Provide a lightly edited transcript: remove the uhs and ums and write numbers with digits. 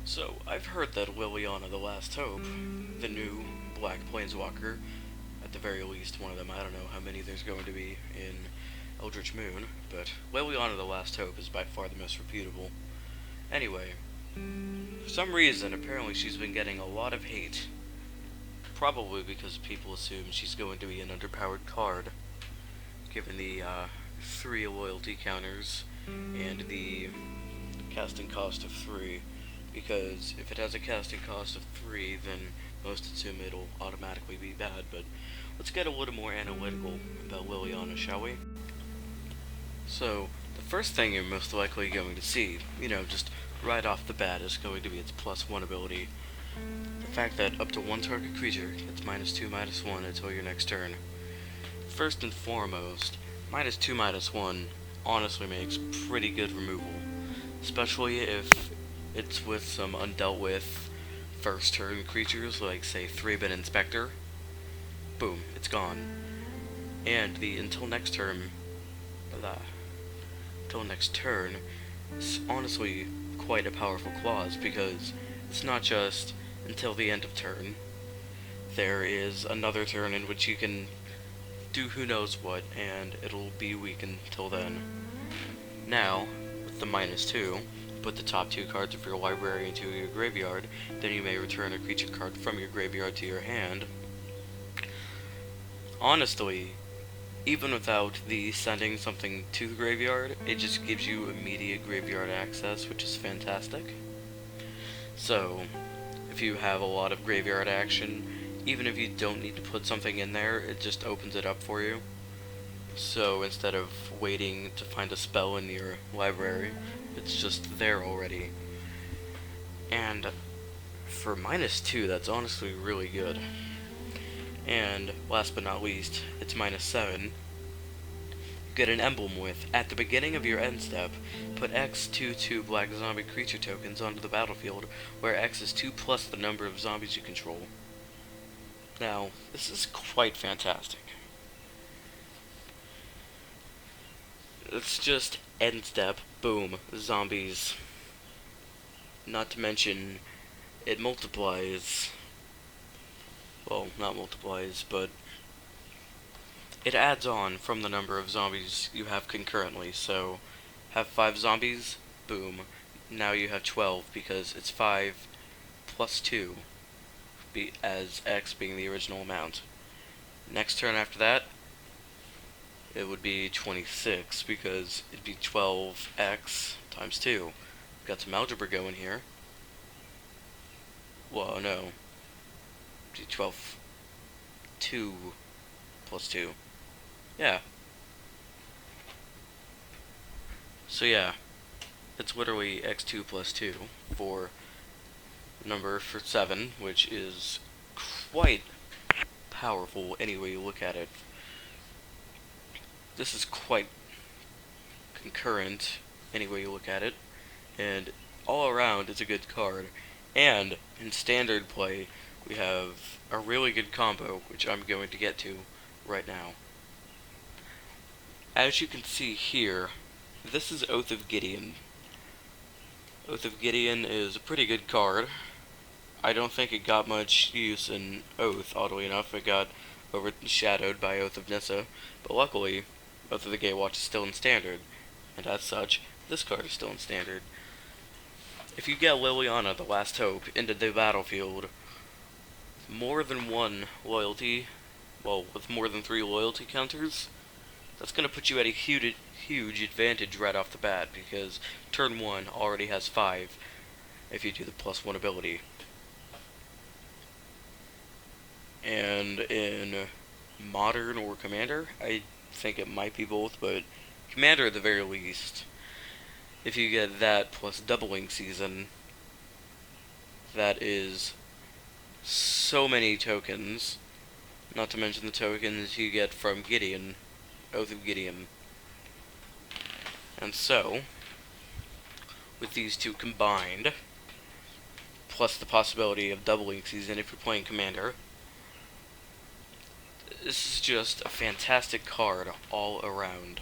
So, I've heard that Liliana the Last Hope, the new Black Planeswalker, at the very least one of them, I don't know how many there's going to be in Eldritch Moon, but Liliana the Last Hope is by far the most reputable. Anyway, for some reason, apparently she's been getting a lot of hate. Probably because people assume she's going to be an underpowered card, given the 3 loyalty counters and the casting cost of 3, because if it has a casting cost of 3, then most assume it'll automatically be bad, but let's get a little more analytical about Liliana, shall we? So, the first thing you're most likely going to see, just right off the bat, is going to be its +1 ability. The fact that up to one target creature gets -2/-1 until your next turn. First and foremost, -2/-1 honestly makes pretty good removal, especially if it's with some undealt with first turn creatures like, say, 3-bit Inspector. Boom, it's gone. And the until next turn is honestly quite a powerful clause, because it's not just until the end of turn. There is another turn in which you can do who knows what, and it'll be weak until then. Now, with the -2, put the top 2 cards of your library into your graveyard, then you may return a creature card from your graveyard to your hand. Honestly, even without the sending something to the graveyard, it just gives you immediate graveyard access, which is fantastic. So, if you have a lot of graveyard action, even if you don't need to put something in there, it just opens it up for you. So instead of waiting to find a spell in your library, it's just there already. And for -2, that's honestly really good. And last but not least, it's -7. You get an emblem with, at the beginning of your end step, put X 2/2 black zombie creature tokens onto the battlefield, where X is 2 plus the number of zombies you control. Now, this is quite fantastic. It's just end step, boom, zombies. Not to mention, it multiplies. Well, not multiplies, but it adds on from the number of zombies you have concurrently. So, have 5 zombies, boom. Now you have 12, because it's 5 plus 2, as X being the original amount. Next turn after that, it would be 26, because it'd be 12x times 2. Got some algebra going here. Well, no. It'd be 12, 2 plus 2. Yeah. So yeah, it's literally x2 plus 2 for number for 7, which is quite powerful any way you look at it. This is quite concurrent any way you look at it, and all around it's a good card. And in standard play, we have a really good combo, which I'm going to get to right now. As you can see here, this is Oath of Gideon. Oath of Gideon is a pretty good card. I don't think it got much use in Oath, oddly enough. It got overshadowed by Oath of Nissa, but luckily, Oath of the Gatewatch is still in Standard, and as such, this card is still in Standard. If you get Liliana, the Last Hope, into the battlefield, more than one loyalty, well, with more than 3 loyalty counters, that's going to put you at a huge advantage right off the bat, because turn 1 already has 5 if you do the +1 ability. And in Modern or Commander, I think it might be both, but Commander at the very least, if you get that plus Doubling Season, that is so many tokens, not to mention the tokens you get from Gideon, Oath of Gideon. And so, with these two combined, plus the possibility of Doubling Season if you're playing Commander, this is just a fantastic card all around.